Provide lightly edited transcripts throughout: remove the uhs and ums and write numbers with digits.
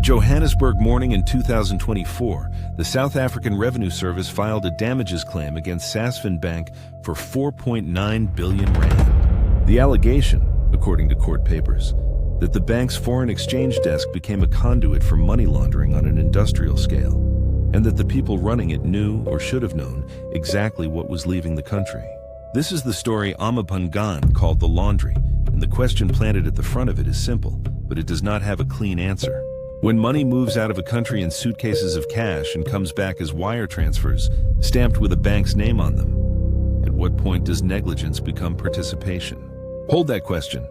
Johannesburg morning in 2024, the South African Revenue Service filed a damages claim against Sasfin Bank for 4.9 billion rand. The allegation, according to court papers, that the bank's foreign exchange desk became a conduit for money laundering on an industrial scale, and that the people running it knew or should have known exactly what was leaving the country. This is the story Amapangan called the laundry, and the question planted at the front of it is simple, but it does not have a clean answer. When money moves out of a country in suitcases of cash and comes back as wire transfers, stamped with a bank's name on them, at what point does negligence become participation? Hold that question.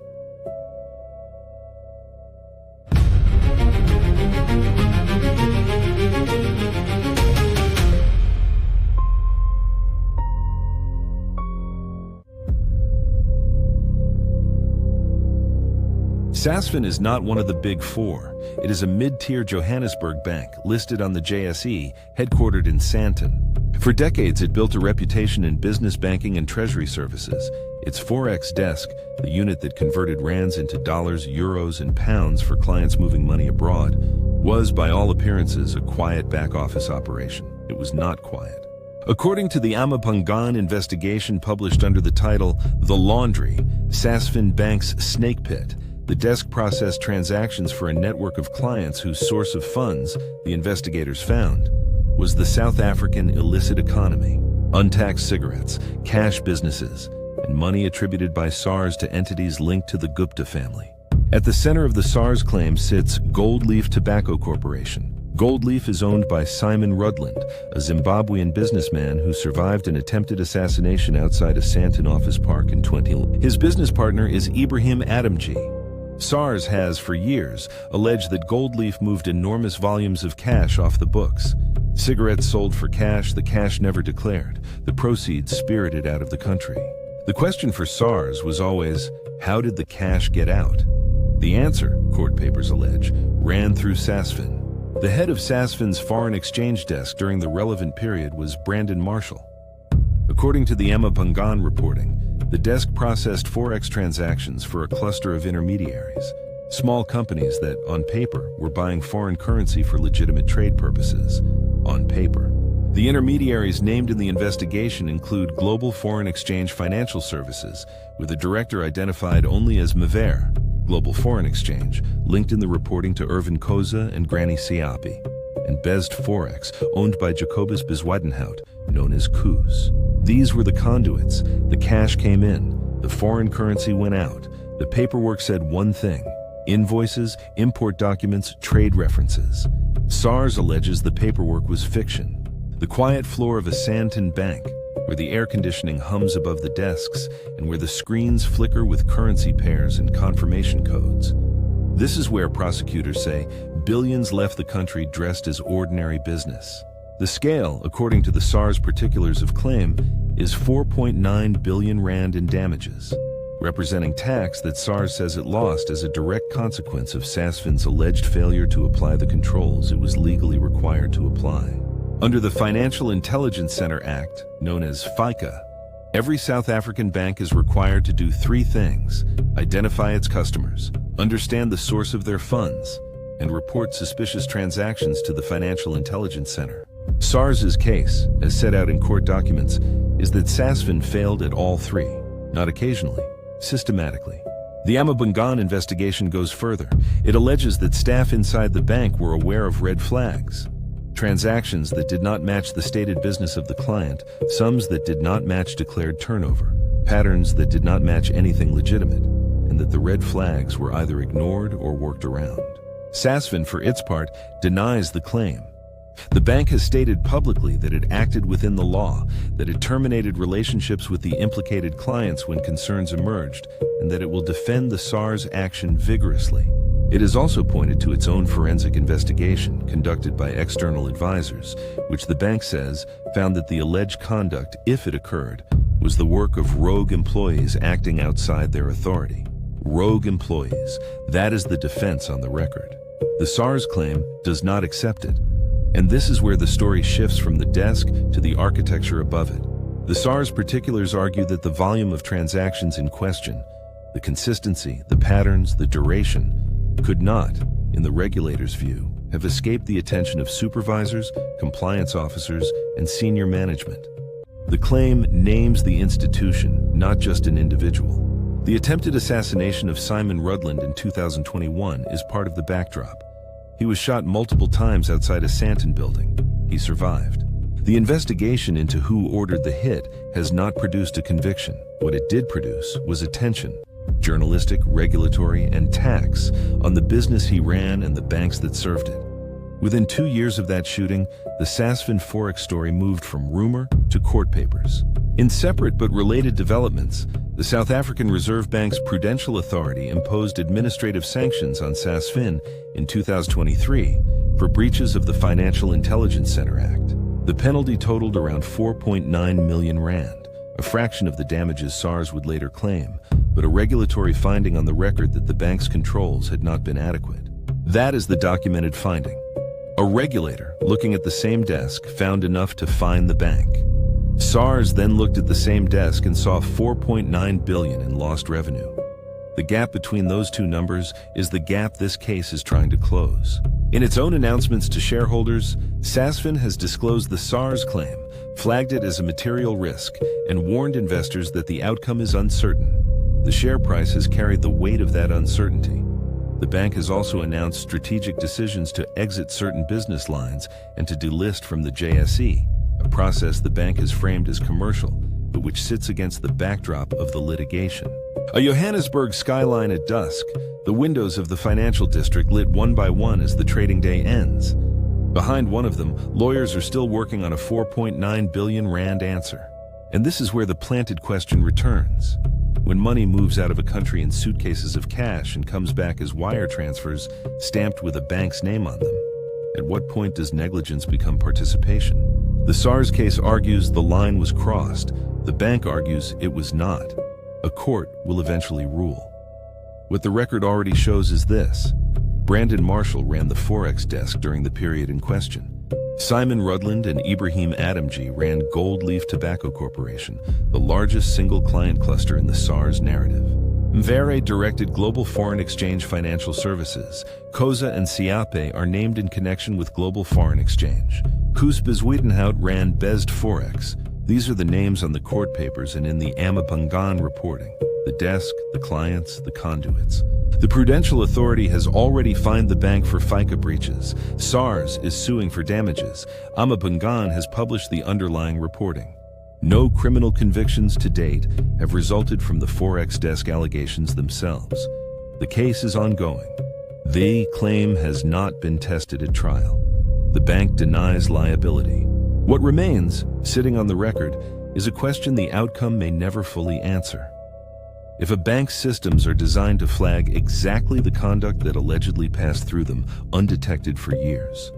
Sasfin is not one of the big four. It is a mid-tier Johannesburg bank listed on the JSE, headquartered in Sandton. For decades, it built a reputation in business banking and treasury services. Its forex desk, the unit that converted rands into dollars, euros, and pounds for clients moving money abroad, was, by all appearances, a quiet back-office operation. It was not quiet. According to the Amapangan investigation published under the title The Laundry, Sasfin Bank's Snake Pit, the desk processed transactions for a network of clients whose source of funds, the investigators found, was the South African illicit economy, untaxed cigarettes, cash businesses, and money attributed by SARS to entities linked to the Gupta family. At the center of the SARS claim sits Gold Leaf Tobacco Corporation. Gold Leaf is owned by Simon Rudland, a Zimbabwean businessman who survived an attempted assassination outside a Sandton office park in 2011. His business partner is Ibrahim Adamji. SARS has, for years, alleged that Gold Leaf moved enormous volumes of cash off the books. Cigarettes sold for cash, the cash never declared, the proceeds spirited out of the country. The question for SARS was always, how did the cash get out? The answer, court papers allege, ran through Sasfin. The head of Sasfin's foreign exchange desk during the relevant period was Brandon Marshall. According to the Amapangan reporting, the desk processed forex transactions for a cluster of intermediaries, small companies that, on paper, were buying foreign currency for legitimate trade purposes. On paper. The intermediaries named in the investigation include Global Foreign Exchange Financial Services, with a director identified only as Maver, Global Foreign Exchange, linked in the reporting to Irvin Koza and Granny Siapi, and Best Forex, owned by Jacobus Biswadenhout, known as Koos. These were the conduits. The cash came in, the foreign currency went out. The paperwork said one thing: invoices, import documents, trade references. SARS alleges the paperwork was fiction. The quiet floor of a Sandton bank, where the air conditioning hums above the desks and where the screens flicker with currency pairs and confirmation codes. This is where prosecutors say billions left the country dressed as ordinary business. The scale, according to the SARS particulars of claim, is 4.9 billion rand in damages, representing tax that SARS says it lost as a direct consequence of Sasfin's alleged failure to apply the controls it was legally required to apply. Under the Financial Intelligence Center Act, known as FICA, every South African bank is required to do three things: identify its customers, understand the source of their funds, and report suspicious transactions to the Financial Intelligence Center. SARS's case, as set out in court documents, is that Sasfin failed at all three, not occasionally, systematically. The Amapangan investigation goes further. It alleges that staff inside the bank were aware of red flags, transactions that did not match the stated business of the client, sums that did not match declared turnover, patterns that did not match anything legitimate, and that the red flags were either ignored or worked around. Sasfin, for its part, denies the claim. The bank has stated publicly that it acted within the law, that it terminated relationships with the implicated clients when concerns emerged, and that it will defend the SARS action vigorously. It has also pointed to its own forensic investigation conducted by external advisors, which the bank says found that the alleged conduct, if it occurred, was the work of rogue employees acting outside their authority. Rogue employees, that is the defense on the record. The SARS claim does not accept it. And this is where the story shifts from the desk to the architecture above it. The SARS particulars argue that the volume of transactions in question, the consistency, the patterns, the duration, could not, in the regulator's view, have escaped the attention of supervisors, compliance officers, and senior management. The claim names the institution, not just an individual. The attempted assassination of Simon Rudland in 2021 is part of the backdrop. He was shot multiple times outside a Sasfin building. He survived. The investigation into who ordered the hit has not produced a conviction. What it did produce was attention, journalistic, regulatory, and tax, on the business he ran and the banks that served it. Within 2 years of that shooting, the Sasfin forex story moved from rumor to court papers. In separate but related developments, the South African Reserve Bank's Prudential Authority imposed administrative sanctions on Sasfin in 2023 for breaches of the Financial Intelligence Center Act. The penalty totaled around 4.9 million rand, a fraction of the damages SARS would later claim, but a regulatory finding on the record that the bank's controls had not been adequate. That is the documented finding. A regulator, looking at the same desk, found enough to fine the bank. SARS then looked at the same desk and saw 4.9 billion in lost revenue. The gap between those two numbers is the gap this case is trying to close. In its own announcements to shareholders, Sasfin has disclosed the SARS claim, flagged it as a material risk, and warned investors that the outcome is uncertain. The share price has carried the weight of that uncertainty. The bank has also announced strategic decisions to exit certain business lines and to delist from the JSE, a process the bank has framed as commercial, but which sits against the backdrop of the litigation. A Johannesburg skyline at dusk, the windows of the financial district lit one by one as the trading day ends. Behind one of them, lawyers are still working on a 4.9 billion rand answer. And this is where the planted question returns. When money moves out of a country in suitcases of cash and comes back as wire transfers stamped with a bank's name on them, at what point does negligence become participation? The SARS case argues the line was crossed. The bank argues it was not. A court will eventually rule. What the record already shows is this. Brandon Marshall ran the forex desk during the period in question. Simon Rudland and Ibrahim Adamji ran Gold Leaf Tobacco Corporation, the largest single client cluster in the SARS narrative. Mvere directed Global Foreign Exchange Financial Services. Koza and Siape are named in connection with Global Foreign Exchange. Koos Bezwedenhout ran Bezd Forex. These are the names on the court papers and in the Amapangan reporting. The desk, the clients, the conduits. The Prudential Authority has already fined the bank for FICA breaches. SARS is suing for damages. Amapangan has published the underlying reporting. No criminal convictions to date have resulted from the Forex desk allegations themselves. The case is ongoing. The claim has not been tested at trial. The bank denies liability. What remains, sitting on the record, is a question the outcome may never fully answer. If a bank's systems are designed to flag exactly the conduct that allegedly passed through them undetected for years,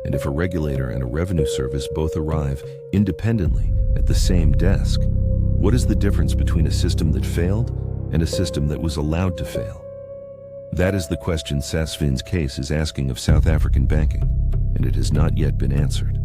and if a regulator and a revenue service both arrive independently at the same desk, what is the difference between a system that failed and a system that was allowed to fail? That is the question Sasfin's case is asking of South African banking, and it has not yet been answered.